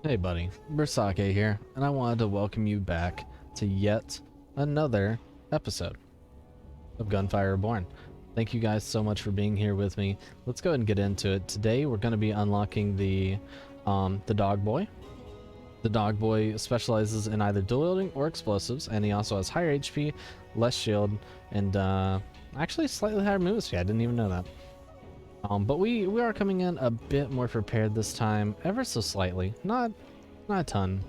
Hey buddy, Burrsake here, and I wanted to welcome you back to yet another episode of Gunfire Reborn. Thank you guys so much for being here with me. Let's go ahead and get into it. Today we're going to be unlocking the dog boy. The dog boy specializes in either dual wielding or explosives, and he also has higher HP, less shield, and actually slightly higher movement speed. I didn't even know that. But we are coming in a bit more prepared this time, ever so slightly, not a ton.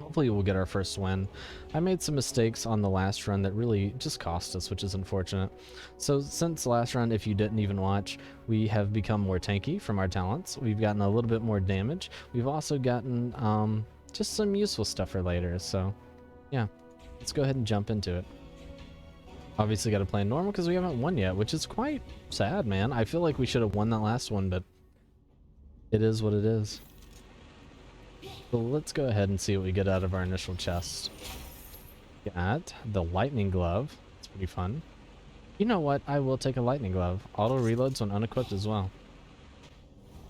Hopefully we'll get our first win. I made some mistakes on the last run that really just cost us, which is unfortunate. So since the last run, if you didn't even watch, we have become more tanky from our talents. We've gotten a little bit more damage. We've also gotten just some useful stuff for later. So yeah, let's go ahead and jump into it. Obviously got to play normal because we haven't won yet, which is quite sad, man. I feel like we should have won that last one, but it is what it is. So let's go ahead and see what we get out of our initial chest. Got the lightning glove. It's pretty fun. You know what? I will take a lightning glove. Auto reloads when unequipped as well.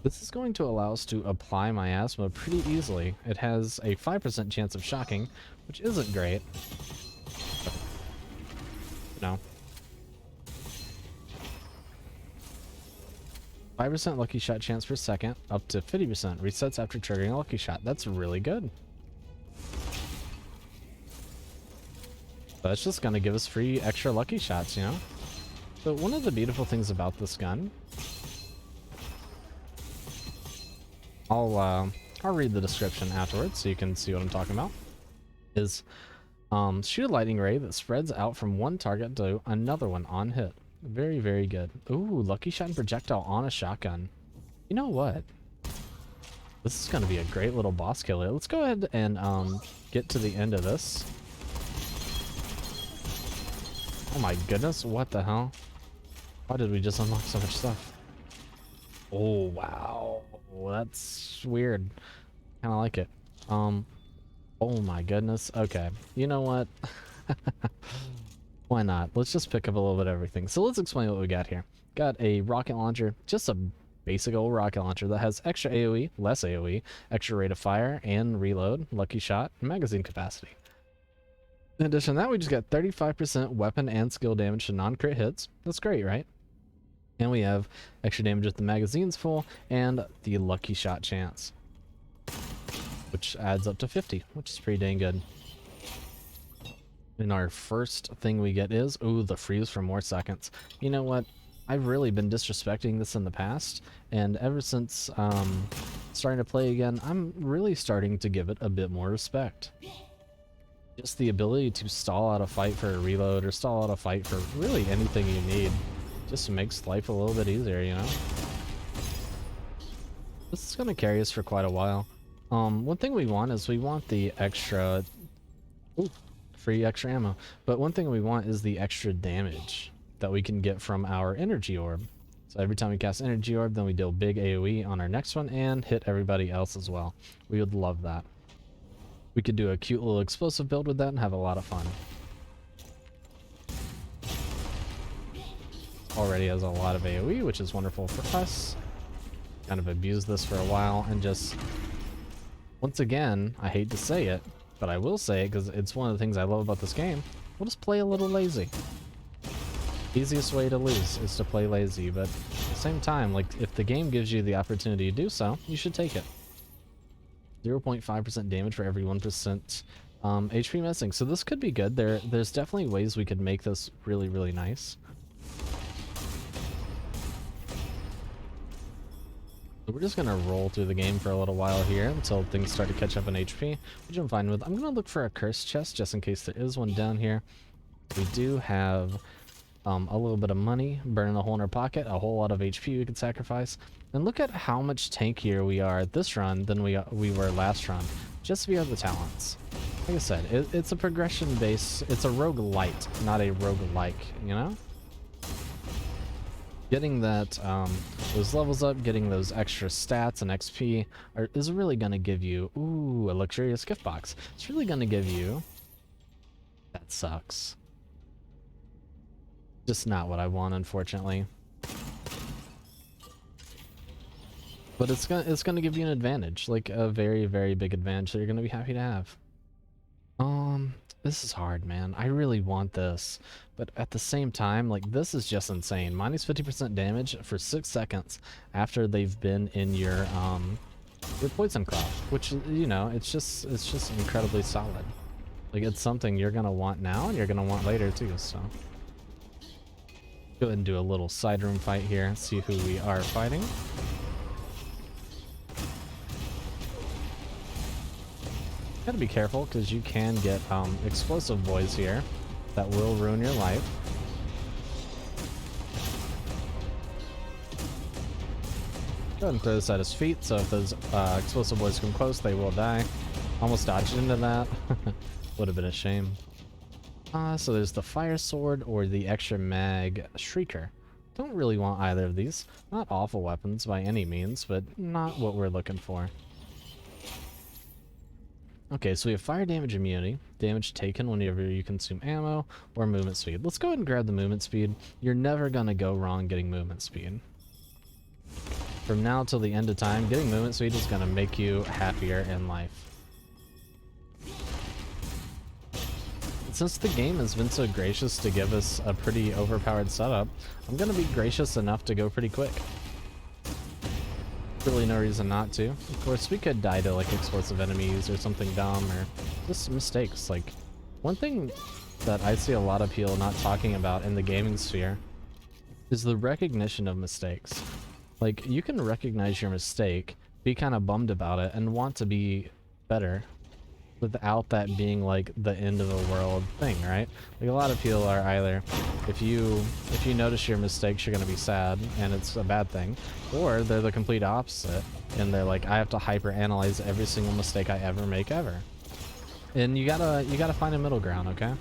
This is going to allow us to apply miasma pretty easily. It has a 5% chance of shocking, which isn't great. No. 5% lucky shot chance per second, up to 50% resets after triggering a lucky shot. That's really good. That's just gonna give us free extra lucky shots, you know? So one of the beautiful things about this gun, I'll read the description afterwards so you can see what I'm talking about, is shoot a lightning ray that spreads out from one target to another one on hit. Very, very good. Ooh, lucky shot and projectile on a shotgun. You know what? This is going to be a great little boss killer. Let's go ahead and get to the end of this. Oh my goodness, what the hell? Why did we just unlock so much stuff? Oh, wow. That's weird. Kind of like it. Oh my goodness. Okay. You know what? Why not? Let's just pick up a little bit of everything. So let's explain what we got here. Got a rocket launcher, just a basic old rocket launcher that has extra AoE, less AoE, extra rate of fire and reload, lucky shot, and magazine capacity. In addition to that, we just got 35% weapon and skill damage to non-crit hits. That's great, right? And we have extra damage if the magazine's full and the lucky shot chance, which adds up to 50, which is pretty dang good. And our first thing we get is, ooh, the freeze for more seconds. You know what? I've really been disrespecting this in the past, and ever since starting to play again, I'm really starting to give it a bit more respect. Just the ability to stall out a fight for a reload, or stall out a fight for really anything you need, just makes life a little bit easier, you know? This is going to carry us for quite a while. One thing we want is we want the extra... Ooh, free extra ammo. But one thing we want is the extra damage that we can get from our energy orb. So every time we cast energy orb, then we deal big AoE on our next one and hit everybody else as well. We would love that. We could do a cute little explosive build with that and have a lot of fun. Already has a lot of AoE, which is wonderful for us. Kind of abused this for a while and just... Once again, I hate to say it, but I will say it because it's one of the things I love about this game. We'll just play a little lazy. Easiest way to lose is to play lazy, but at the same time, like, if the game gives you the opportunity to do so, you should take it. 0.5% damage for every 1% HP missing. So this could be good. There's definitely ways we could make this really, really nice. We're just going to roll through the game for a little while here until things start to catch up in HP, which I'm fine with. I'm going to look for a curse chest just in case there is one down here. We do have a little bit of money burning a hole in our pocket, a whole lot of HP we could sacrifice. And look at how much tankier we are this run than we were last run, just via the talents. Like I said, it's a progression base. It's a roguelite, not a roguelike, you know? Getting that those levels up, getting those extra stats and XP is really going to give you, ooh, a luxurious gift box. It's really going to give you, that sucks. Just not what I want, unfortunately. But it's gonna give you an advantage, like a very, very big advantage that you're gonna be happy to have. This is hard, man. I really want this, but at the same time, like, this is just insane. Minus 50% damage for 6 seconds after they've been in your poison cloud, which, you know, it's just incredibly solid. Like, it's something you're gonna want now and you're gonna want later too. So go ahead and do a little side room fight here, see who we are fighting. Gotta be careful because you can get explosive boys here that will ruin your life. Go ahead and throw this at his feet, so if those explosive boys come close, they will die. Almost dodged into that. Would have been a shame. So there's the fire sword or the extra mag shrieker. Don't really want either of these. Not awful weapons by any means, but not what we're looking for. Okay, so we have fire damage immunity, damage taken whenever you consume ammo, or movement speed. Let's go ahead and grab the movement speed. You're never gonna go wrong getting movement speed. From now till the end of time, getting movement speed is gonna make you happier in life. Since the game has been so gracious to give us a pretty overpowered setup, I'm gonna be gracious enough to go pretty quick. Really no reason not to. Of course, we could die to like explosive enemies or something dumb, or just mistakes. Like, one thing that I see a lot of people not talking about in the gaming sphere is the recognition of mistakes. Like, you can recognize your mistake, be kind of bummed about it, and want to be better without that being like the end of the world thing, right? Like, a lot of people are either, if you notice your mistakes, you're gonna be sad and it's a bad thing, or they're the complete opposite and they're like, I have to hyper analyze every single mistake I ever make ever. And you gotta find a middle ground, okay?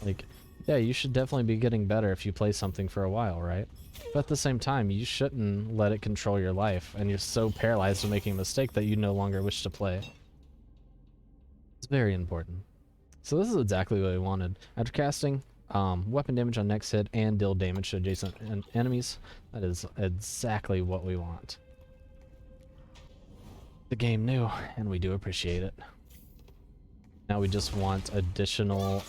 Like, yeah, you should definitely be getting better if you play something for a while, right? But at the same time, you shouldn't let it control your life and you're so paralyzed with making a mistake that you no longer wish to play. It's very important. So this is exactly what we wanted. After casting, weapon damage on next hit and deal damage to adjacent enemies. That is exactly what we want. The game knew, and we do appreciate it. Now we just want additional,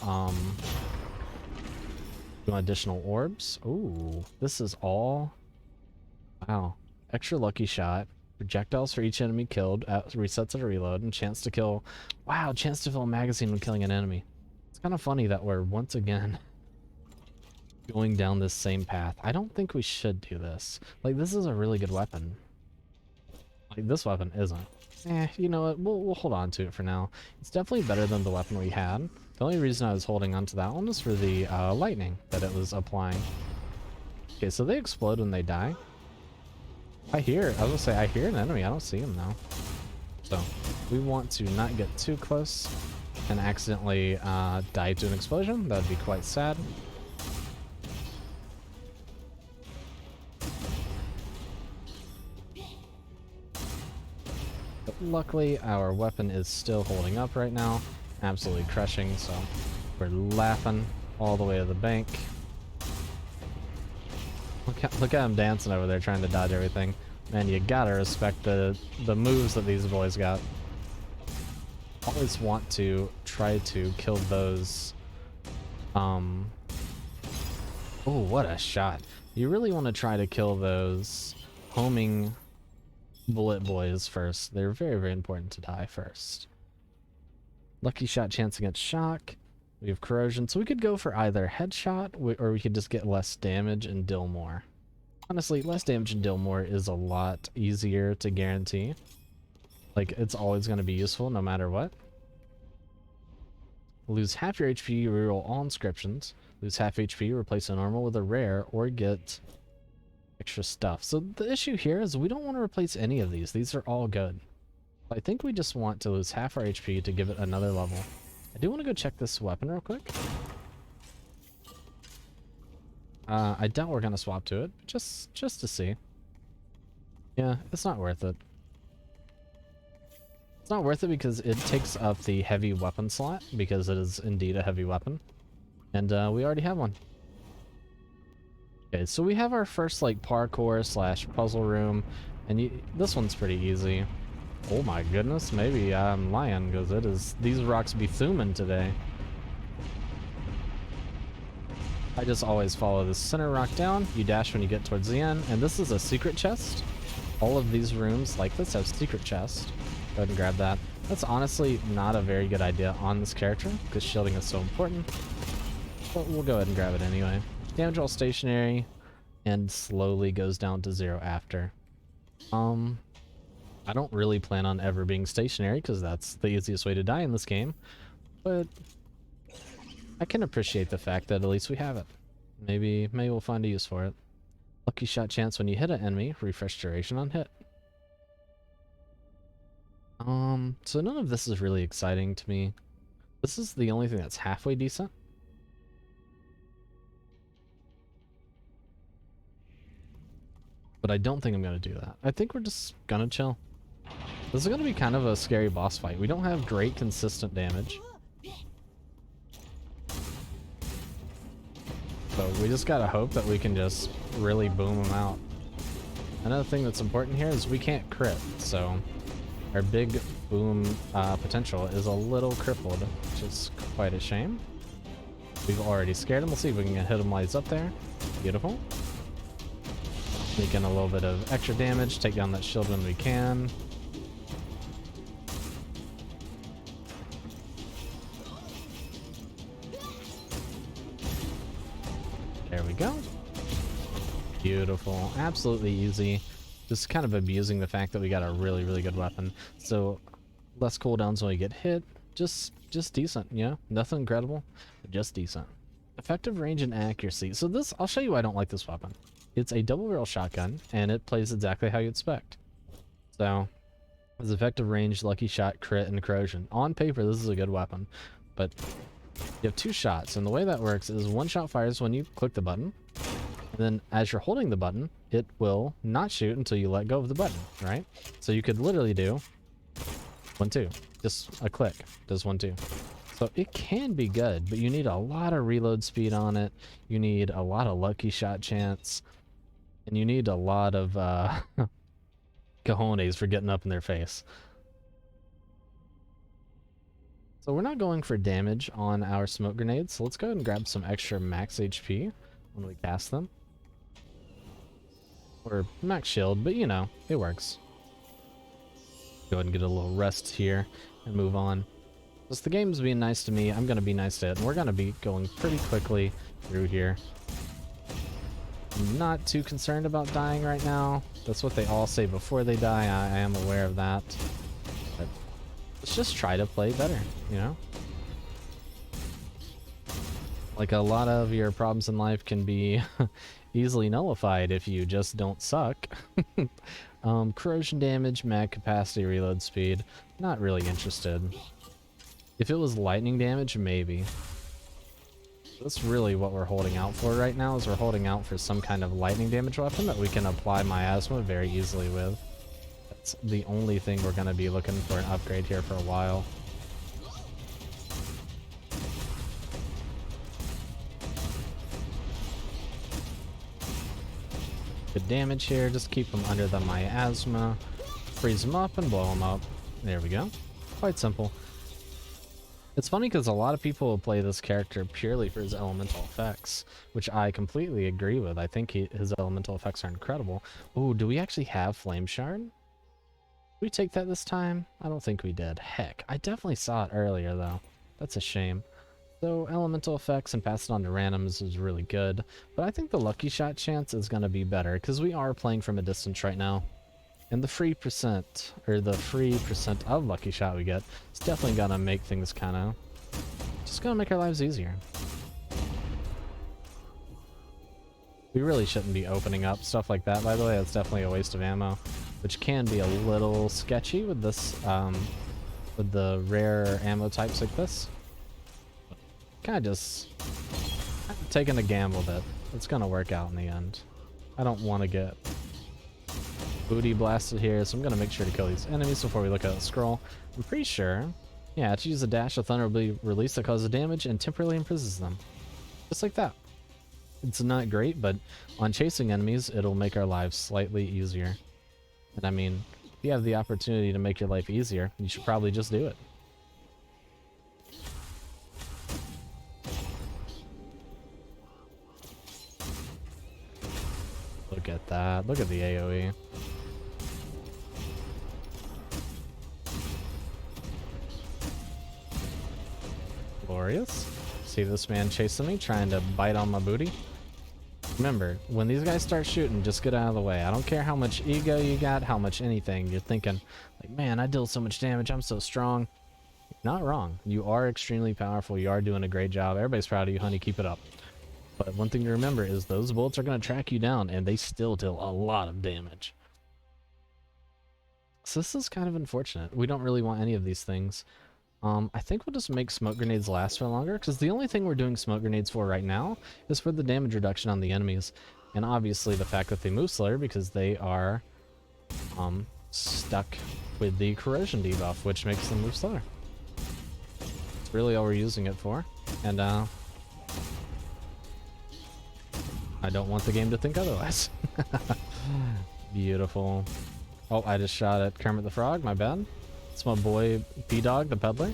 additional orbs. Ooh, this is all, wow. Extra lucky shot. Projectiles for each enemy killed, resets at a reload, and chance to kill. Wow, chance to fill a magazine when killing an enemy. It's kind of funny that we're once again going down this same path. I don't think we should do this. Like, this is a really good weapon. Like, this weapon isn't. You know what? We'll hold on to it for now. It's definitely better than the weapon we had. The only reason I was holding on to that one was for the lightning that it was applying. Okay, so they explode when they die. I was gonna say, I hear an enemy. I don't see him now. So we want to not get too close and accidentally die to an explosion. That would be quite sad. But luckily, our weapon is still holding up right now. Absolutely crushing, so we're laughing all the way to the bank. Look at him dancing over there trying to dodge everything. Man, you gotta respect the moves that these boys got. Always want to try to kill those. Oh, what a shot. You really want to try to kill those homing bullet boys first. They're very, very important to die first. Lucky shot chance against shock. We have corrosion, so we could go for either headshot or we could just get less damage and deal more. Honestly, less damage and deal more is a lot easier to guarantee. Like, it's always going to be useful no matter what. Lose half your HP, reroll all inscriptions. Lose half HP, replace a normal with a rare, or get extra stuff. So the issue here is we don't want to replace any of these. These are all good. I think we just want to lose half our HP to give it another level. I do want to go check this weapon real quick. I doubt we're gonna swap to it, just to see. Yeah, it's not worth it. It's not worth it because it takes up the heavy weapon slot, because it is indeed a heavy weapon. And we already have one. Okay, so we have our first like parkour slash puzzle room, And this one's pretty easy. Oh my goodness, maybe I'm lying because it is. These rocks be thumbing today. I just always follow the center rock down. You dash when you get towards the end, and this is a secret chest. All of these rooms like this have secret chests. Go ahead and grab that. That's honestly not a very good idea on this character because shielding is so important. But we'll go ahead and grab it anyway. Damage while stationary, and slowly goes down to 0 after. I don't really plan on ever being stationary because that's the easiest way to die in this game, but I can appreciate the fact that at least we have it. Maybe we'll find a use for it. Lucky shot chance when you hit an enemy, refresh duration on hit. So none of this is really exciting to me. This is the only thing that's halfway decent. But I don't think I'm gonna do that. I think we're just gonna chill. This is gonna be kind of a scary boss fight. We don't have great consistent damage. So we just gotta hope that we can just really boom them out. Another thing that's important here is we can't crit, so our big boom potential is a little crippled, which is quite a shame. We've already scared him. We'll see if we can hit him while he's up there. Beautiful. Sneak in a little bit of extra damage, take down that shield when we can. There we go. Beautiful. Absolutely easy. Just kind of abusing the fact that we got a really, really good weapon. So less cooldowns when we get hit. Just decent, you know? Nothing incredible, but just decent. Effective range and accuracy. So this, I'll show you why I don't like this weapon. It's a double barrel shotgun, and it plays exactly how you expect. So, it's effective range, lucky shot, crit, and corrosion. On paper, this is a good weapon, but you have 2 shots, and the way that works is 1 shot fires when you click the button, and then as you're holding the button, it will not shoot until you let go of the button, right? So you could literally do 1-2, just a click, does 1-2. So it can be good, but you need a lot of reload speed on it, you need a lot of lucky shot chance, and you need a lot of cojones for getting up in their face. So we're not going for damage on our smoke grenades, so let's go ahead and grab some extra max HP when we cast them. Or max shield, but you know, it works. Go ahead and get a little rest here and move on. Since the game's being nice to me, I'm going to be nice to it, and we're going to be going pretty quickly through here. I'm not too concerned about dying right now. That's what they all say before they die. I am aware of that. But let's just try to play better, you know? Like, a lot of your problems in life can be easily nullified if you just don't suck. Corrosion damage, mag capacity, reload speed. Not really interested. If it was lightning damage, maybe. That's really what we're holding out for right now, is we're holding out for some kind of lightning damage weapon that we can apply miasma very easily with. That's the only thing we're going to be looking for an upgrade here for a while. Good damage here, just keep them under the miasma, freeze them up and blow them up. There we go. Quite simple. It's funny because a lot of people will play this character purely for his elemental effects, which I completely agree with. I think his elemental effects are incredible. Ooh, do we actually have Flame Shard? Did we take that this time? I don't think we did. Heck, I definitely saw it earlier though. That's a shame. So elemental effects and pass it on to randoms is really good, but I think the lucky shot chance is going to be better because we are playing from a distance right now. And the free percent of lucky shot we get is definitely gonna make things kind of just gonna make our lives easier. We really shouldn't be opening up stuff like that, by the way. That's definitely a waste of ammo, which can be a little sketchy with this with the rare ammo types like this. Kind of just taking a gamble that it's gonna work out in the end. I don't want to get booty blasted here, so I'm going to make sure to kill these enemies before we look at the scroll. I'm pretty sure, yeah, to use a dash of thunder will be released that causes damage and temporarily imprisons them. Just like that. It's not great, but on chasing enemies, it'll make our lives slightly easier. And I mean, if you have the opportunity to make your life easier, you should probably just do it. Look at that. Look at the AoE. Glorious. See this man chasing me, trying to bite on my booty? Remember, when these guys start shooting, just get out of the way. I don't care how much ego you got, how much anything. You're thinking, like, man, I deal so much damage, I'm so strong. Not wrong. You are extremely powerful. You are doing a great job. Everybody's proud of you, honey. Keep it up. But one thing to remember is those bullets are going to track you down, and they still deal a lot of damage. So this is kind of unfortunate. We don't really want any of these things. I think we'll just make smoke grenades last for longer, because the only thing we're doing smoke grenades for right now is for the damage reduction on the enemies. And obviously the fact that they move slower because they are stuck with the corrosion debuff, which makes them move slower. It's really all we're using it for. And I don't want the game to think otherwise. Beautiful. Oh, I just shot at Kermit the Frog, my bad. It's my boy B-Dog, the peddler.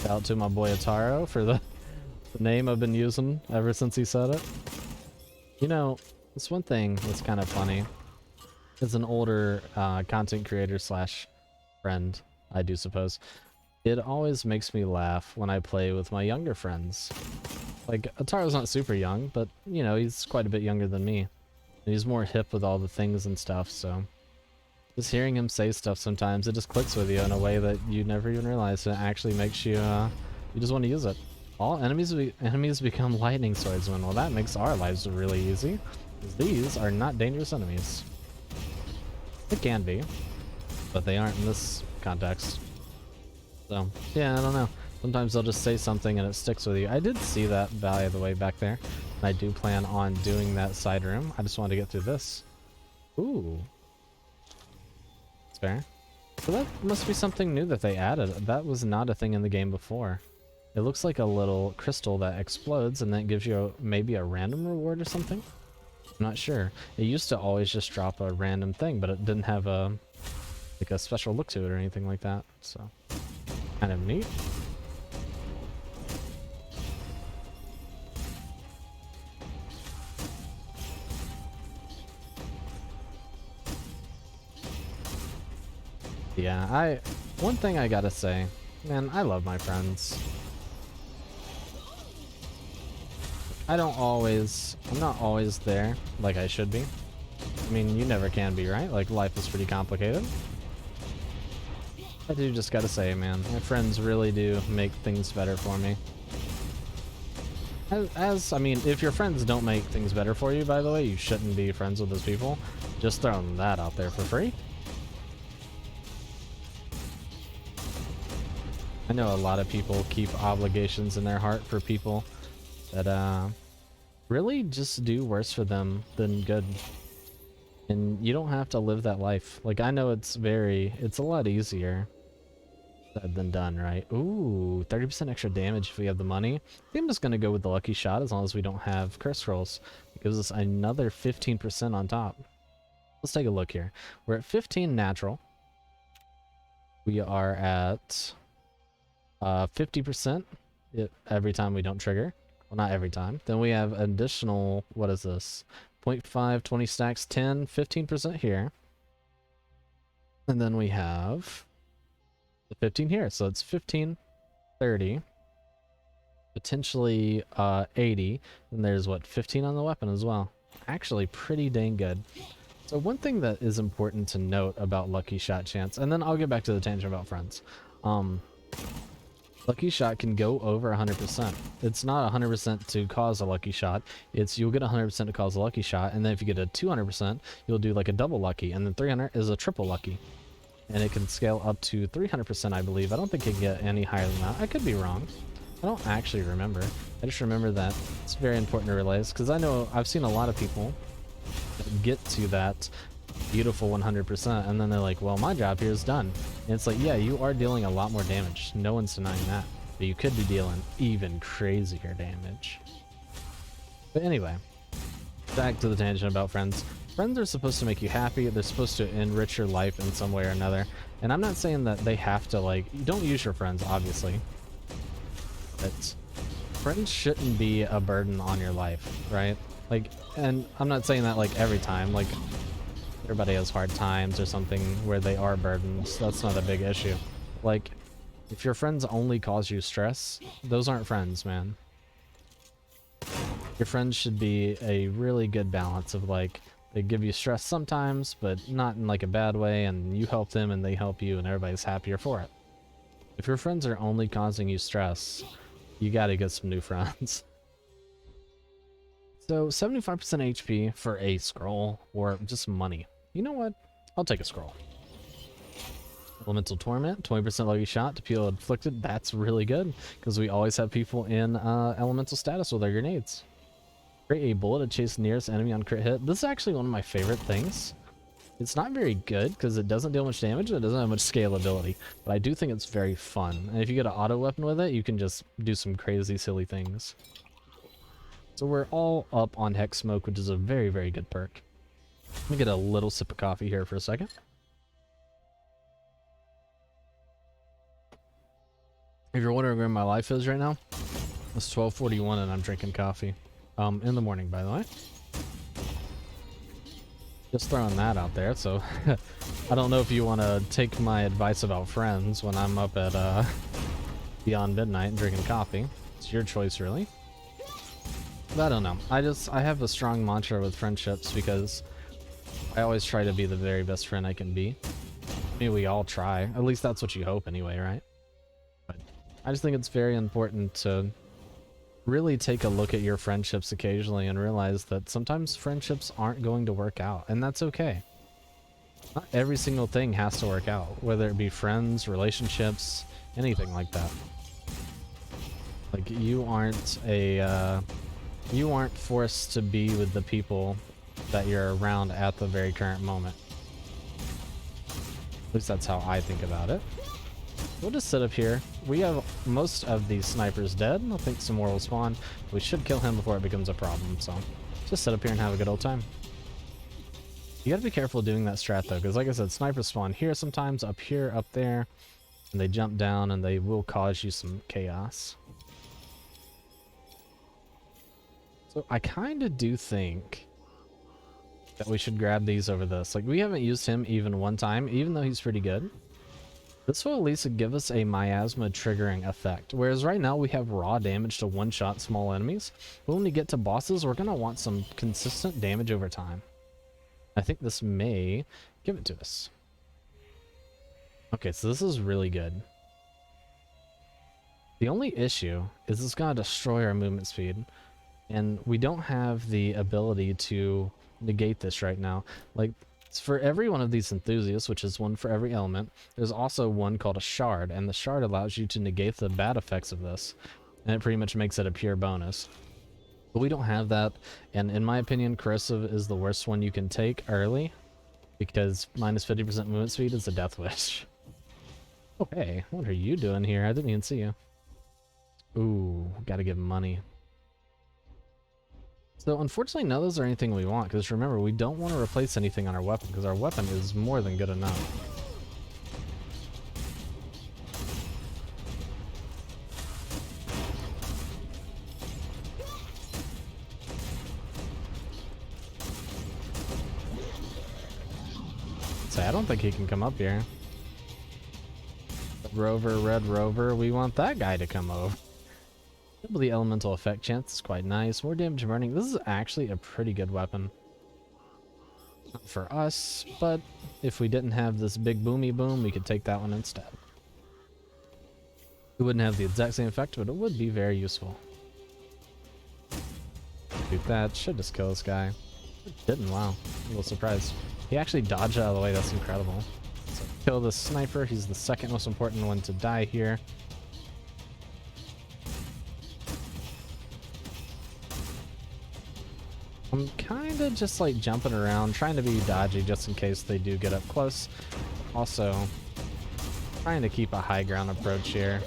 Shout out to my boy Ataro for the name I've been using ever since he said it. You know, this one thing that's kind of funny. As an older content creator slash friend, I do suppose, it always makes me laugh when I play with my younger friends. Like, Ataro's not super young, but, you know, he's quite a bit younger than me. And he's more hip with all the things and stuff, so... Just hearing him say stuff sometimes, it just clicks with you in a way that you never even realized. It actually makes you, you just want to use it. All enemies become lightning swordsmen. Well, that makes our lives really easy, because these are not dangerous enemies. They can be, but they aren't in this context. So, yeah, I don't know. Sometimes they'll just say something and it sticks with you. I did see that, by the way, back there. And I do plan on doing that side room. I just wanted to get through this. Ooh. Fair. So that must be something new that they added. That was not a thing in the game before. It looks like a little crystal that explodes and then gives you maybe a random reward or something? I'm not sure. It used to always just drop a random thing, but it didn't have a like a special look to it or anything like that. So kind of neat. Yeah, one thing I gotta say, man, I love my friends. I'm not always there like I should be. I mean, you never can be, right? Like, life is pretty complicated. I do just gotta say, man, my friends really do make things better for me. I mean, if your friends don't make things better for you, by the way, you shouldn't be friends with those people. Just throwing that out there for free. I know a lot of people keep obligations in their heart for people that really just do worse for them than good. And you don't have to live that life. Like, I know it's a lot easier said than done, right? Ooh, 30% extra damage if we have the money. I think I'm just gonna go with the lucky shot as long as we don't have curse scrolls. It gives us another 15% on top. Let's take a look here. We're at 15 natural. We are at 50% every time we don't trigger. Well, not every time. Then we have additional, what is this? 0.5, 20 stacks, 10, 15% here. And then we have the 15 here. So it's 15, 30, potentially 80. And there's what, 15 on the weapon as well. Actually pretty dang good. So one thing that is important to note about lucky shot chance, and then I'll get back to the tangent about friends. Lucky shot can go over 100%. It's not 100% to cause a lucky shot. It's you'll get 100% to cause a lucky shot, and then if you get a 200%, you'll do like a double lucky, and then 300 is a triple lucky. And it can scale up to 300%, I believe. I don't think it can get any higher than that. I could be wrong. I don't actually remember. I just remember that it's very important to realize, because I know I've seen a lot of people that get to that beautiful 100% and then they're like, well, my job here is done. And it's like, yeah, you are dealing a lot more damage, no one's denying that, but you could be dealing even crazier damage. But anyway, back to the tangent about friends. Friends are supposed to make you happy. They're supposed to enrich your life in some way or another. And I'm not saying that they have to, like, you don't use your friends, obviously. But friends shouldn't be a burden on your life, right? Like, and I'm not saying that, like, every time. Like, everybody has hard times or something where they are burdens. That's not a big issue. Like, if your friends only cause you stress, those aren't friends, man. Your friends should be a really good balance of, like, they give you stress sometimes, but not in like a bad way, and you help them and they help you and everybody's happier for it. If your friends are only causing you stress, you gotta get some new friends. So 75% HP for a scroll or just money. You know what? I'll take a scroll. Elemental Torment, 20% lucky shot to peel inflicted. That's really good because we always have people in elemental status with our grenades. Create a bullet to chase the nearest enemy on crit hit. This is actually one of my favorite things. It's not very good because it doesn't deal much damage and it doesn't have much scalability, but I do think it's very fun. And if you get an auto weapon with it, you can just do some crazy silly things. So we're all up on Hex Smoke, which is a very, very good perk. Let me get a little sip of coffee here for a second. If you're wondering where my life is right now, it's 12:41 and I'm drinking coffee. In the morning, by the way. Just throwing that out there, so I don't know if you want to take my advice about friends when I'm up at beyond midnight and drinking coffee. It's your choice, really. But I don't know. I have a strong mantra with friendships because I always try to be the very best friend I can be. I mean, we all try. At least that's what you hope anyway, right? But I just think it's very important to really take a look at your friendships occasionally and realize that sometimes friendships aren't going to work out, and that's okay. Not every single thing has to work out, whether it be friends, relationships, anything like that. Like, you aren't forced to be with the people that you're around at the very current moment. At least that's how I think about it. We'll just sit up here. We have most of these snipers dead. I think some more will spawn. We should kill him before it becomes a problem, so just sit up here and have a good old time. You gotta be careful doing that strat though, because like I said, snipers spawn here sometimes, up here, up there, and they jump down and they will cause you some chaos. So I kind of do think that we should grab these over this. Like, we haven't used him even one time, even though he's pretty good. This will at least give us a miasma triggering effect, whereas right now we have raw damage to one-shot small enemies, but when we get to bosses, we're going to want some consistent damage over time. I think this may give it to us. Okay, so this is really good. The only issue is it's going to destroy our movement speed, and we don't have the ability to negate this right now. Like, for every one of these enthusiasts, which is one for every element, there's also one called a shard, and the shard allows you to negate the bad effects of this, and it pretty much makes it a pure bonus. But we don't have that, and in my opinion, corrosive is the worst one you can take early, because minus 50% movement speed is a death wish. Oh hey, what are you doing here? I didn't even see you. Ooh, gotta give money. So unfortunately none of those are anything we want, because remember, we don't want to replace anything on our weapon, because our weapon is more than good enough. Say, I don't think he can come up here. Rover, Red Rover, we want that guy to come over. Double the elemental effect chance is quite nice. More damage burning. This is actually a pretty good weapon. Not for us, but if we didn't have this big boomy boom, we could take that one instead. It wouldn't have the exact same effect, but it would be very useful. Shoot that. Should just kill this guy. It didn't, wow. I'm a little surprised. He actually dodged out of the way, that's incredible. So kill the sniper, he's the second most important one to die here. I'm kind of just like jumping around, trying to be dodgy just in case they do get up close. Also, trying to keep a high ground approach here.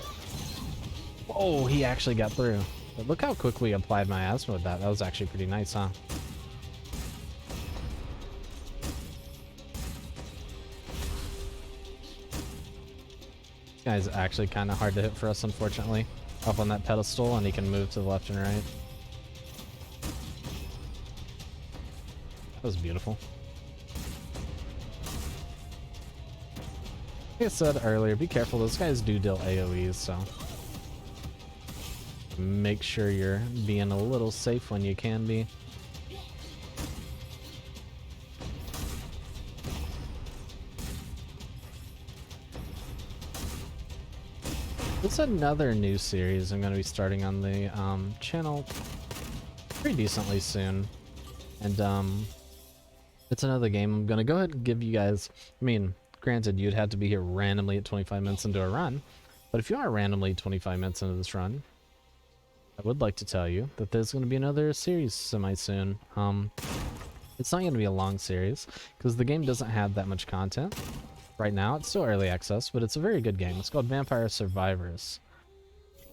Whoa, he actually got through. But look how quick we applied miasma with that. That was actually pretty nice, huh? Guy's actually kind of hard to hit for us, unfortunately. Up on that pedestal, and he can move to the left and right. That was beautiful. Like I said earlier, be careful. Those guys do deal AoEs, so make sure you're being a little safe when you can be. It's another new series I'm going to be starting on the channel pretty decently soon. And it's another game. I'm going to go ahead and give you guys, I mean, granted, you'd have to be here randomly at 25 minutes into a run, but if you are randomly 25 minutes into this run, I would like to tell you that there's going to be another series semi-soon. It's not going to be a long series, because the game doesn't have that much content. Right now, it's still early access, but it's a very good game. It's called Vampire Survivors.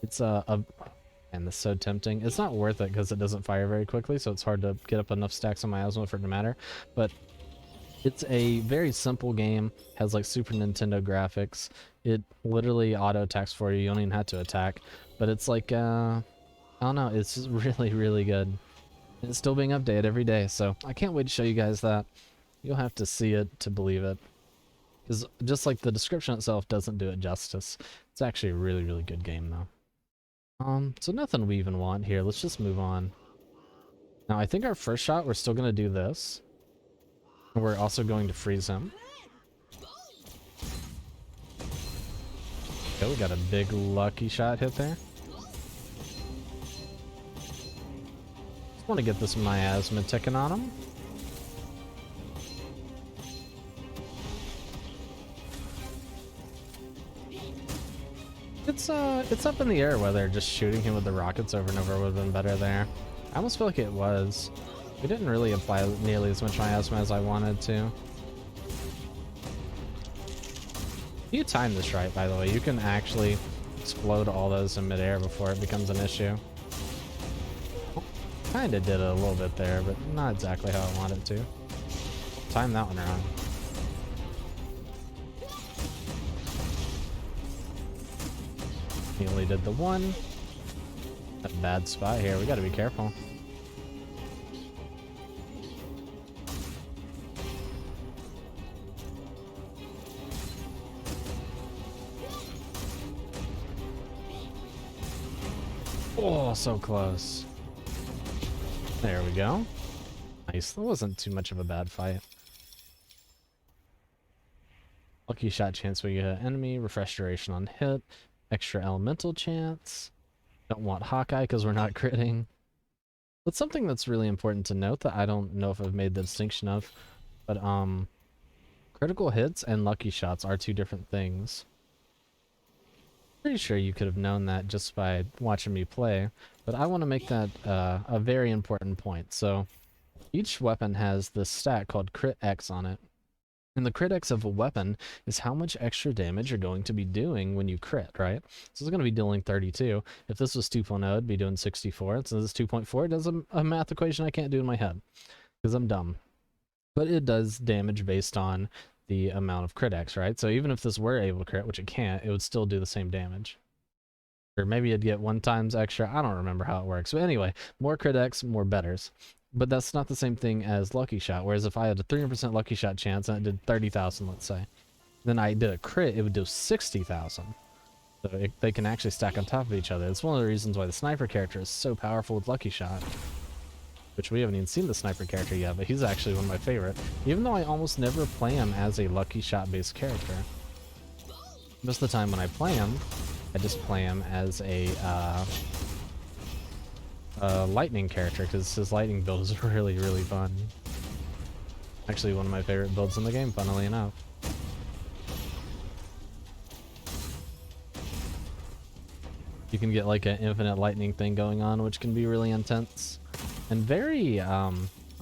It's and this is so tempting. It's not worth it because it doesn't fire very quickly, so it's hard to get up enough stacks on my asthma for it to matter. But it's a very simple game, has like Super Nintendo graphics. It literally auto attacks for you. You don't even have to attack. But it's like, I don't know, it's just really, really good. And it's still being updated every day, so I can't wait to show you guys that. You'll have to see it to believe it. Because just like the description itself doesn't do it justice. It's actually a really, really good game though. So nothing we even want here. Let's just move on. Now I think our first shot, we're still going to do this. We're also going to freeze him. Okay, we got a big lucky shot hit there. Just want to get this miasma ticking on him. It's up in the air whether just shooting him with the rockets over and over would have been better there. I almost feel like it was. We didn't really apply nearly as much miasma as I wanted to. If you time this right, by the way, you can actually explode all those in midair before it becomes an issue. Kinda did it a little bit there, but not exactly how I wanted to. Time that one around. He only did the one. A bad spot here. We gotta be careful. Oh, so close. There we go. Nice. That wasn't too much of a bad fight. Lucky shot chance when you hit an enemy. Refresh duration on hit. Extra elemental chance. Don't want Hawkeye because we're not critting. But something that's really important to note that I don't know if I've made the distinction of, but critical hits and lucky shots are two different things. Pretty sure you could have known that just by watching me play, but I want to make that a very important point. So each weapon has this stat called Crit X on it. And the crit X of a weapon is how much extra damage you're going to be doing when you crit, right? So it's going to be dealing 32. If this was 2.0, it'd be doing 64. So this is 2.4. It does a math equation I can't do in my head because I'm dumb. But it does damage based on the amount of crit X, right? So even if this were able to crit, which it can't, it would still do the same damage. Or maybe it'd get 1 times extra. I don't remember how it works. But anyway, more crit X, more betters. But that's not the same thing as lucky shot, whereas if I had a 300% lucky shot chance and it did 30,000, let's say, then I did a crit, it would do 60,000. So they can actually stack on top of each other. It's one of the reasons why the sniper character is so powerful with lucky shot, which we haven't even seen the sniper character yet, but he's actually one of my favorite, even though I almost never play him as a lucky shot based character. Most of the time when I play him, I just play him as a lightning character, because his lightning build is really, really fun. Actually one of my favorite builds in the game, funnily enough. You can get like an infinite lightning thing going on, which can be really intense. And very,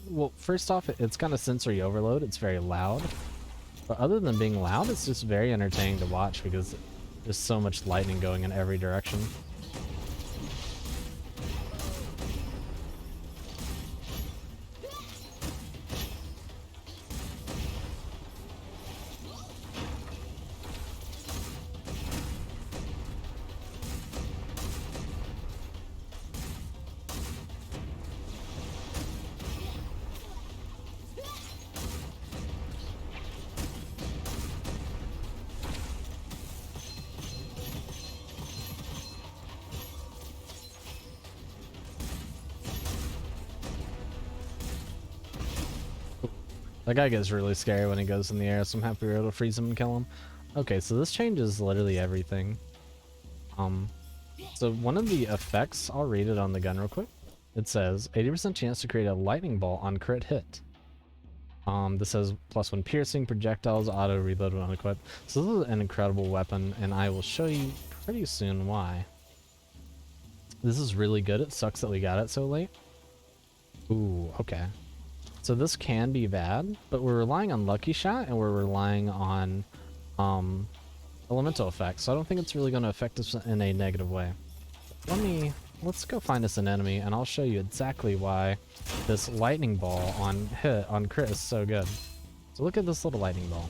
well, first off, it's kind of sensory overload. It's very loud. But other than being loud, it's just very entertaining to watch because there's so much lightning going in every direction. That guy gets really scary when he goes in the air, so I'm happy we were able to freeze him and kill him. Okay, so this changes literally everything. So one of the effects, I'll read it on the gun real quick. It says 80% chance to create a lightning bolt on crit hit. This says +1 piercing, projectiles, auto reload when unequipped. So this is an incredible weapon, and I will show you pretty soon why. This is really good. It sucks that we got it so late. Ooh, okay. So this can be bad, but we're relying on Lucky Shot and we're relying on elemental effects, so I don't think it's really going to affect us in a negative way. Let's go find us an enemy and I'll show you exactly why this lightning ball on crit is so good. So look at this little lightning ball.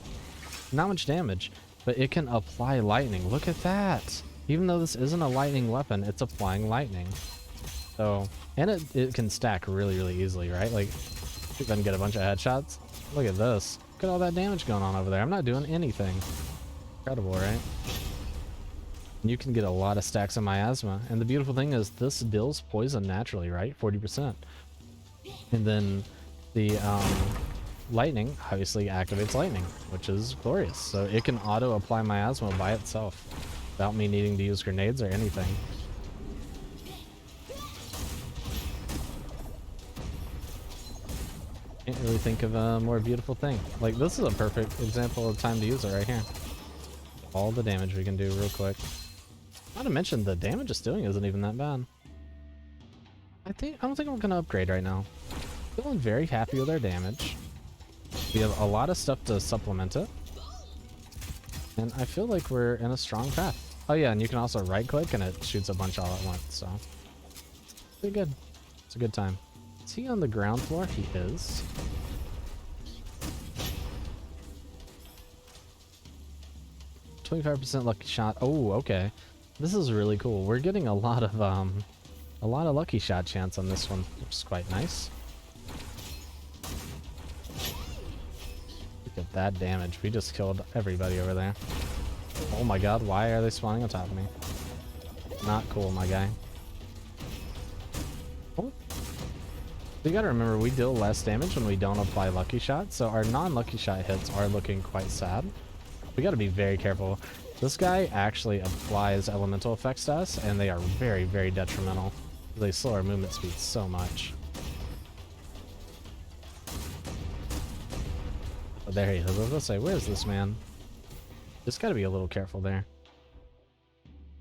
Not much damage, but it can apply lightning. Look at that! Even though this isn't a lightning weapon, it's applying lightning. So, and it can stack really, really easily, right? Like, you can get a bunch of headshots. Look at this. Look at all that damage going on over there. I'm not doing anything. Incredible, right? And you can get a lot of stacks of miasma. And the beautiful thing is this deals poison naturally, right? 40%. And then the lightning obviously activates lightning, which is glorious. So it can auto apply miasma by itself without me needing to use grenades or anything. Can't really think of a more beautiful thing. Like, this is a perfect example of time to use it right here. All the damage we can do real quick. Not to mention the damage it's doing isn't even that bad. I don't think we're gonna upgrade right now. Feeling very happy with our damage. We have a lot of stuff to supplement it. And I feel like we're in a strong path. Oh yeah, and you can also right click and it shoots a bunch all at once, so pretty good. It's a good time. Is he on the ground floor? He is. %25 lucky shot. Oh, okay. This is really cool. We're getting a lot of lucky shot chance on this one, which is quite nice. Look at that damage. We just killed everybody over there. Oh my god, why are they spawning on top of me? Not cool, my guy. Oh. You gotta remember, we deal less damage when we don't apply lucky shot, so our non-lucky shot hits are looking quite sad. We gotta be very careful. This guy actually applies elemental effects to us, and they are very, very detrimental. They slow our movement speed so much. Oh, there he is. I was gonna say, where's this man? Just gotta be a little careful there.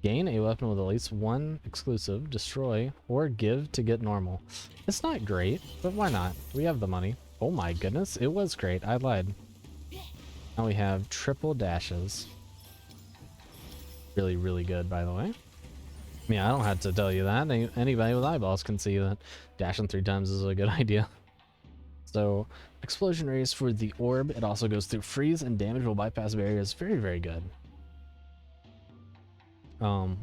Gain a weapon with at least one exclusive, destroy, or give to get normal. It's not great, but why not? We have the money. Oh my goodness, it was great. I lied. Now we have triple dashes. Really, really good, by the way. Yeah, I don't have to tell you that. Anybody with eyeballs can see that dashing 3 times is a good idea. So, explosion race for the orb. It also goes through freeze and damage will bypass barriers. Very, very good.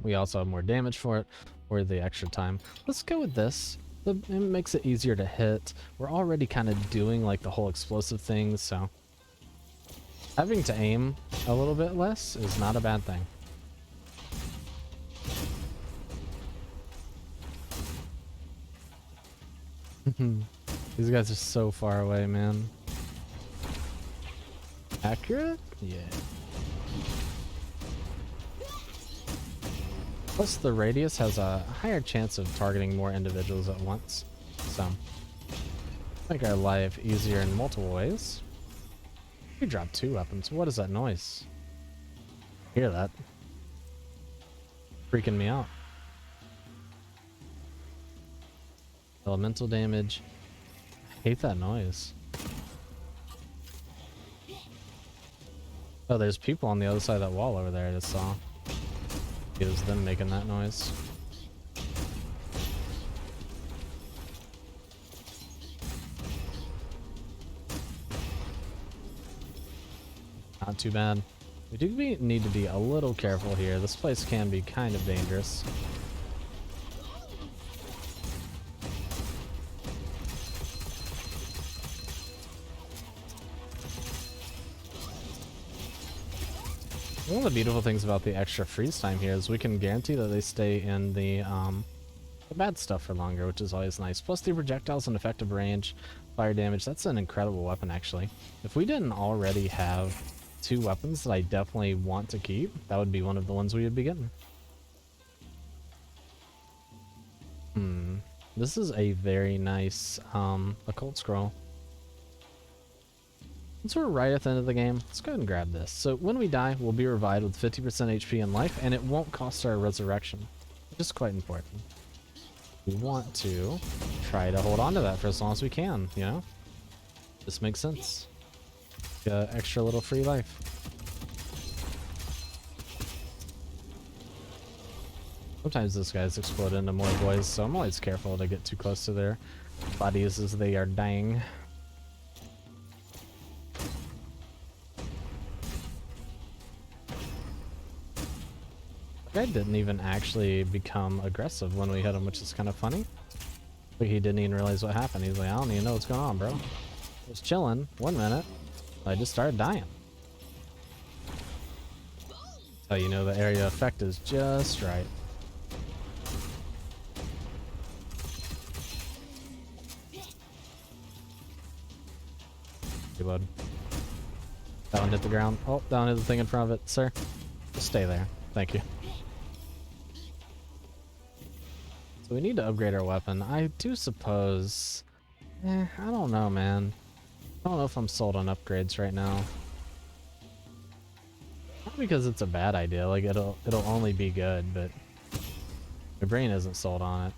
We also have more damage for it, or the extra time. Let's go with this. It makes it easier to hit. We're already kind of doing like the whole explosive thing, so having to aim a little bit less is not a bad thing. These guys are so far away, man. Accurate? Yeah. Plus the radius has a higher chance of targeting more individuals at once, so make our life easier in multiple ways. We dropped 2 weapons. What is that noise? Hear that? Freaking me out. Elemental damage. I hate that noise. Oh, there's people on the other side of that wall over there I just saw. It was them making that noise. Not too bad. We do need to be a little careful here. This place can be kind of dangerous. One of the beautiful things about the extra freeze time here is we can guarantee that they stay in the bad stuff for longer, which is always nice. Plus the projectiles and effective range. fire damage. That's an incredible weapon, actually. If we didn't already have 2 weapons that I definitely want to keep, that would be one of the ones we would be getting. This is a very nice occult scroll. Since we're right at the end of the game, let's go ahead and grab this. So when we die, we'll be revived with 50% HP and life, and it won't cost our resurrection, which is quite important. We want to try to hold on to that for as long as we can, you know? This makes sense. Got extra little free life. Sometimes this guy's explode into more boys, so I'm always careful to get too close to their bodies as they are dying. The guy didn't even actually become aggressive when we hit him, which is kind of funny. Like he didn't even realize what happened. He's like, I don't even know what's going on, bro. I was chilling 1 minute. I just started dying. So you know the area effect is just right. Reload. That one hit the ground. Oh, that one hit the thing in front of it, sir. Just stay there. Thank you. So we need to upgrade our weapon. I do suppose... I don't know, man. I don't know if I'm sold on upgrades right now. Not because it's a bad idea, like it'll only be good, but my brain isn't sold on it.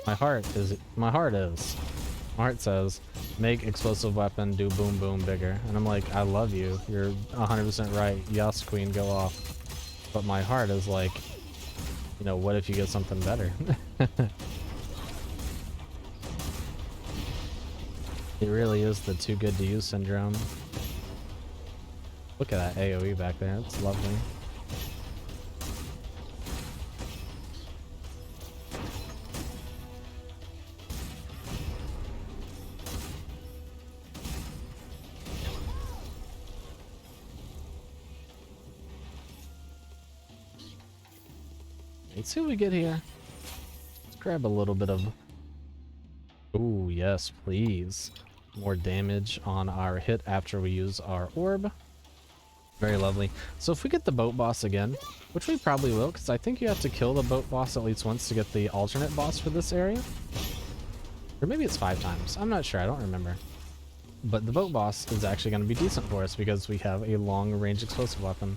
My heart is. My heart says, make explosive weapon, do boom boom bigger. And I'm like, I love you. You're 100% right. Yes, queen, go off. But my heart is like, you know, what if you get something better? It really is the too good to use syndrome. Look at that AoE back there. It's lovely. Let's see what we get here. Let's grab a little bit of... Ooh, yes, please. More damage on our hit after we use our orb. Very lovely. So if we get the boat boss again, which we probably will, because I think you have to kill the boat boss at least once to get the alternate boss for this area. Or maybe it's 5 times. I'm not sure. I don't remember. But the boat boss is actually going to be decent for us because we have a long-range explosive weapon.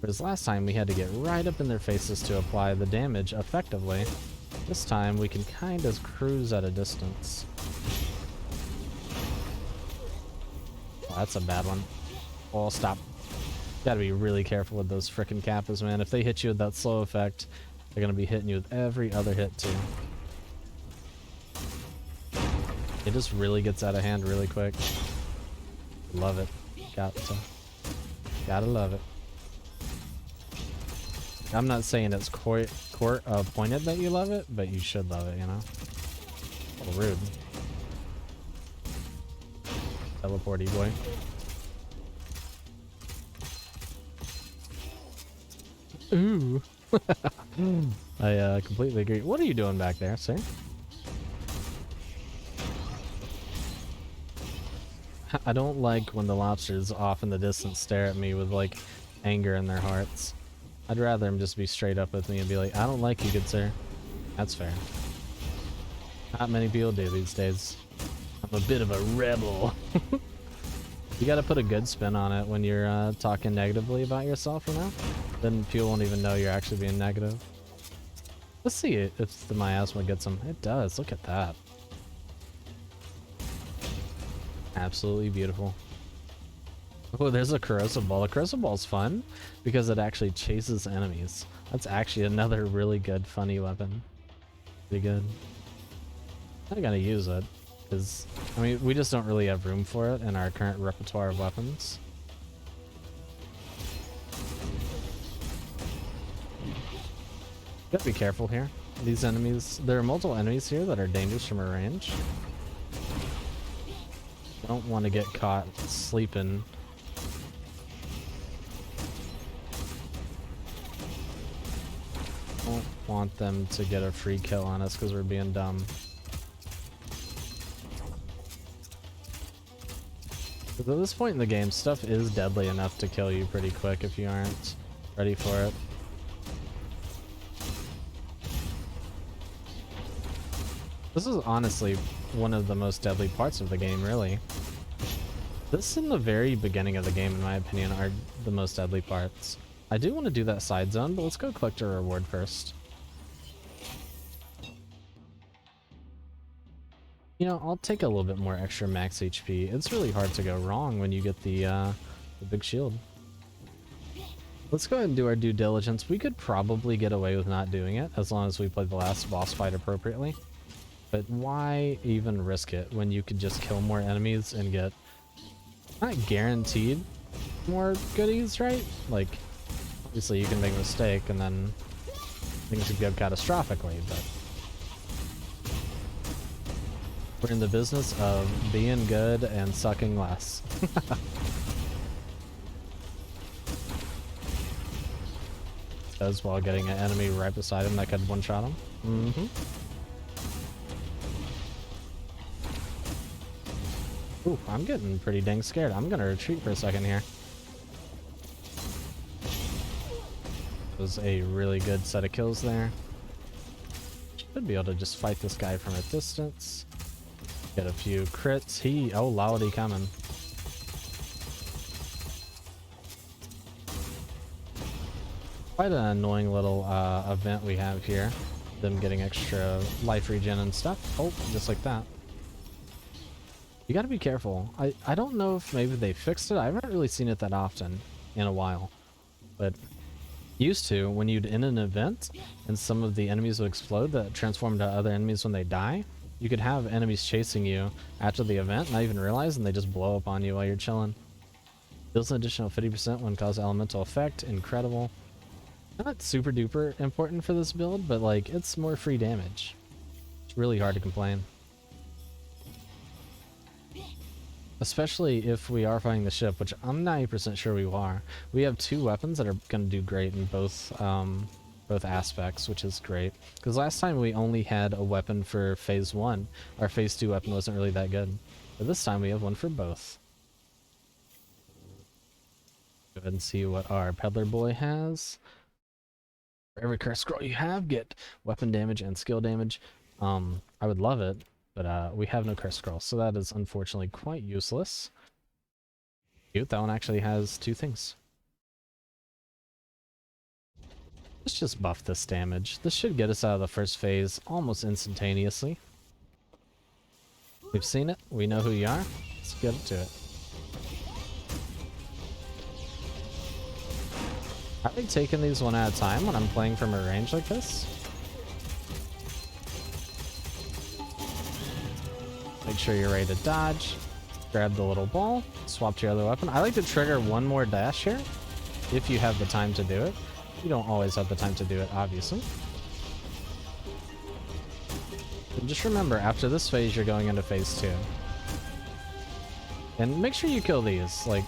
Whereas last time we had to get right up in their faces to apply the damage effectively. This time we can kind of cruise at a distance. Oh, that's a bad one. Oh, stop. Gotta be really careful with those frickin' Kappas, man. If they hit you with that slow effect, they're gonna be hitting you with every other hit too. It just really gets out of hand really quick. Love it. Gotta love it. I'm not saying it's pointed that you love it, but you should love it, you know? A little rude. Teleporty boy. Ooh. I completely agree. What are you doing back there, sir? I don't like when the lobsters off in the distance stare at me with like anger in their hearts. I'd rather them just be straight up with me and be like, I don't like you, good sir. That's fair. Not many people do these days. I'm a bit of a rebel. You gotta put a good spin on it when you're talking negatively about yourself, you know? Then people won't even know you're actually being negative. Let's see if the miasma gets them. It does. Look at that. Absolutely beautiful. Oh, there's a corrosive ball. A corrosive ball's fun because it actually chases enemies. That's actually another really good, funny weapon. Pretty good. I'm gonna use it because, I mean, we just don't really have room for it in our current repertoire of weapons. Gotta be careful here. These enemies, there are multiple enemies here that are dangerous from a range. Don't want to get caught sleeping. Don't want them to get a free kill on us because we're being dumb. But at this point in the game, stuff is deadly enough to kill you pretty quick if you aren't ready for it. This is honestly one of the most deadly parts of the game, really. This and the very beginning of the game, in my opinion, are the most deadly parts. I do want to do that side zone, but let's go collect a reward first. You know, I'll take a little bit more extra max HP. It's really hard to go wrong when you get the big shield. Let's go ahead and do our due diligence. We could probably get away with not doing it as long as we play the last boss fight appropriately. But why even risk it when you could just kill more enemies and get, not guaranteed, more goodies, right? Like, obviously you can make a mistake and then things could go catastrophically, but we're in the business of being good and sucking less. Does while getting an enemy right beside him that could one-shot him. Ooh, I'm getting pretty dang scared. I'm gonna retreat for a second here. It was a really good set of kills there. Should be able to just fight this guy from a distance. Get a few crits. Oh, Lowdy coming. Quite an annoying little event we have here. Them getting extra life regen and stuff. Oh, just like that. You gotta be careful. I don't know if maybe they fixed it. I haven't really seen it that often in a while. But used to, when you'd end an event and some of the enemies would explode that transform into other enemies when they die, you could have enemies chasing you after the event, not even realize, and they just blow up on you while you're chilling. Deals an additional 50% when cause elemental effect. Incredible. Not super duper important for this build, but like, it's more free damage. It's really hard to complain. Especially if we are fighting the ship, which I'm 90% sure we are. We have two weapons that are going to do great in both aspects, which is great. Because last time we only had a weapon for phase 1. Our phase 2 weapon wasn't really that good. But this time we have one for both. Go ahead and see what our peddler boy has. For every curse scroll you have, get weapon damage and skill damage. I would love it, but we have no curse scrolls, so that is unfortunately quite useless. Cute, that one actually has 2 things. Let's just buff this damage. This should get us out of the first phase almost instantaneously. We've seen it, we know who you are. Let's get to it. I like taking these one at a time when I'm playing from a range like this. Make sure you're ready to dodge. Grab the little ball, swap to your other weapon. I like to trigger one more dash here, if you have the time to do it. You don't always have the time to do it, obviously. And just remember, after this phase, you're going into phase 2. And make sure you kill these. Like,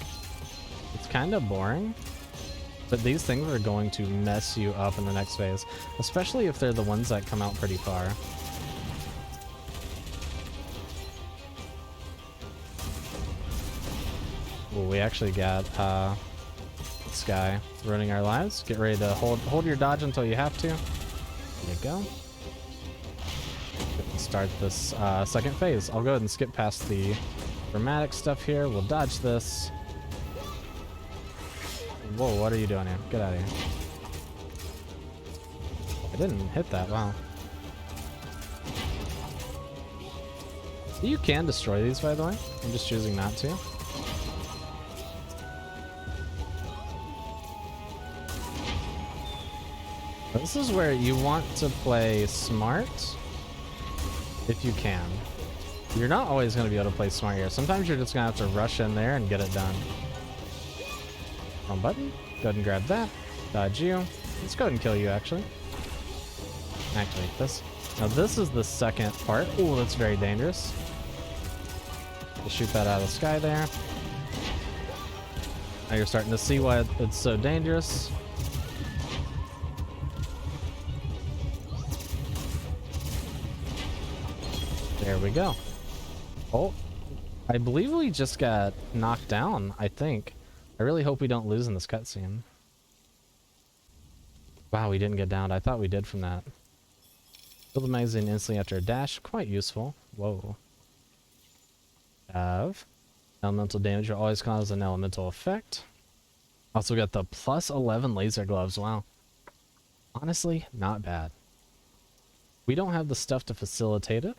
it's kind of boring, but these things are going to mess you up in the next phase, especially if they're the ones that come out pretty far. Ooh, we actually got this guy ruining our lives. Get ready to hold your dodge until you have to. There you go. Start this second phase. I'll go ahead and skip past the dramatic stuff here. We'll dodge this. Whoa, what are you doing here? Get out of here. I didn't hit that, wow. You can destroy these, by the way. I'm just choosing not to. This is where you want to play smart, if you can. You're not always going to be able to play smart here. Sometimes you're just going to have to rush in there and get it done. Wrong button. Go ahead and grab that. Dodge you. Let's go ahead and kill you, actually. Actually, this. Now, this is the second part. Oh, that's very dangerous. Just shoot that out of the sky there. Now you're starting to see why it's so dangerous. There we go. Oh, I believe we just got knocked down, I think. I really hope we don't lose in this cutscene. Wow, we didn't get downed. I thought we did from that. Fill the magazine instantly after a dash. Quite useful. Whoa. Have. Elemental damage will always cause an elemental effect. Also got the plus 11 laser gloves. Wow. Honestly, not bad. We don't have the stuff to facilitate it,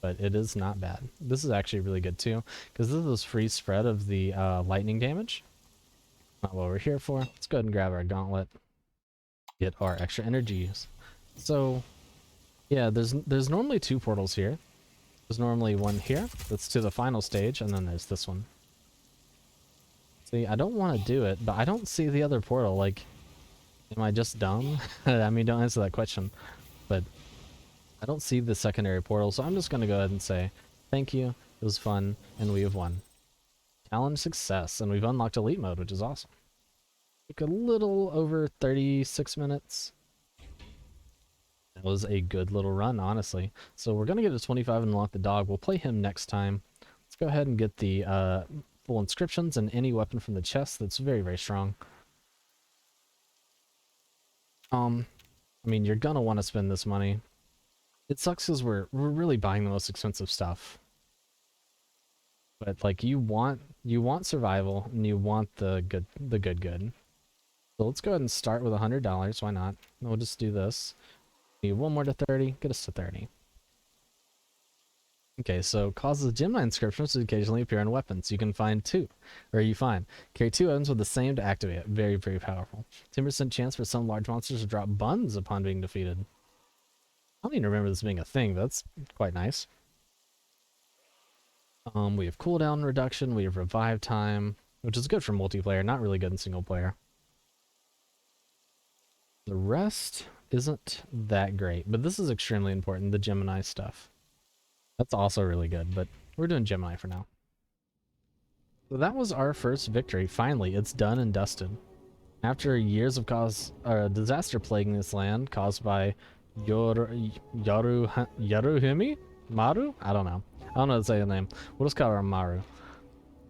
but it is not bad. This is actually really good too, because this is free spread of the lightning damage. Not what we're here for. Let's go ahead and grab our gauntlet. Get our extra energies. So, yeah, there's normally 2 portals here. There's normally one here that's to the final stage, and then there's this one. See, I don't want to do it, but I don't see the other portal. Like, am I just dumb? I mean, don't answer that question. But I don't see the secondary portal, so I'm just going to go ahead and say thank you. It was fun, and we have won. Challenge success, and we've unlocked elite mode, which is awesome. Took a little over 36 minutes. That was a good little run, honestly. So we're going to get to 25 and unlock the dog. We'll play him next time. Let's go ahead and get the full inscriptions and any weapon from the chest that's very, very strong. I mean, you're going to want to spend this money. It sucks because we're really buying the most expensive stuff. But like you want survival and you want the good. So let's go ahead and start with $100. Why not? We'll just do this. Need one more to 30. Get us to 30. Okay, so causes Gemini inscriptions to occasionally appear on weapons. You can find 2, or you find. Carry 2 items with the same to activate it. Very, very powerful. 10% chance for some large monsters to drop buns upon being defeated. I don't even remember this being a thing, but that's quite nice. We have cooldown reduction, we have revive time, which is good for multiplayer, not really good in single player. The rest isn't that great, but this is extremely important, the Gemini stuff. That's also really good, but we're doing Gemini for now. So that was our first victory. Finally, it's done and dusted. After years of disaster plaguing this land caused by Yaruhimi? Maru? I don't know. I don't know how to say the name. We'll just call her Maru.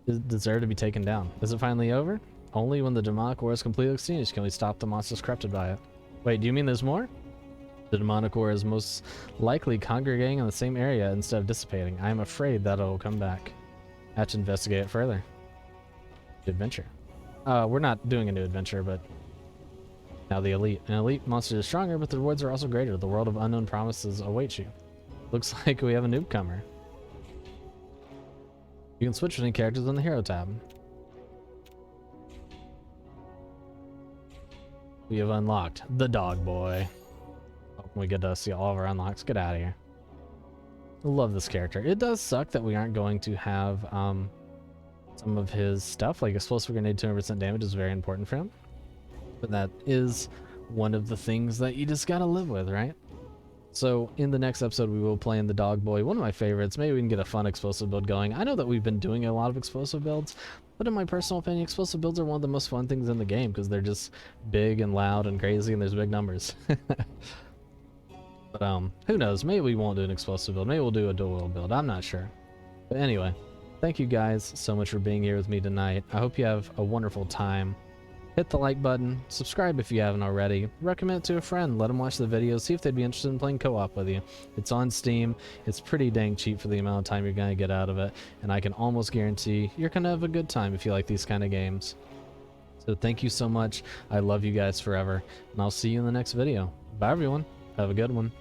It deserved to be taken down. Is it finally over? Only when the demonic war is completely extinguished can we stop the monsters corrupted by it. Wait, do you mean there's more? The demonic war is most likely congregating in the same area instead of dissipating. I am afraid that it'll come back. I have to investigate it further. Adventure. We're not doing a new adventure, but now the elite. An elite monster is stronger, but the rewards are also greater. The world of unknown promises awaits you. Looks like we have a newcomer. You can switch between characters in the hero tab. We have unlocked the dog boy. Oh, we get to see all of our unlocks. Get out of here. I love this character. It does suck that we aren't going to have some of his stuff, like explosive grenade 200% damage is very important for him. But that is one of the things that you just gotta live with, right? So in the next episode, we will play in the dog boy, one of my favorites. Maybe we can get a fun explosive build going. I know that we've been doing a lot of explosive builds, but in my personal opinion, explosive builds are one of the most fun things in the game because they're just big and loud and crazy and there's big numbers. But who knows? Maybe we won't do an explosive build. Maybe we'll do a dual build. I'm not sure. But anyway, thank you guys so much for being here with me tonight. I hope you have a wonderful time. Hit the like button, subscribe if you haven't already, recommend it to a friend, let them watch the video, see if they'd be interested in playing co-op with you. It's on Steam, it's pretty dang cheap for the amount of time you're going to get out of it, and I can almost guarantee you're going to have a good time if you like these kind of games. So thank you so much, I love you guys forever, and I'll see you in the next video. Bye everyone, have a good one.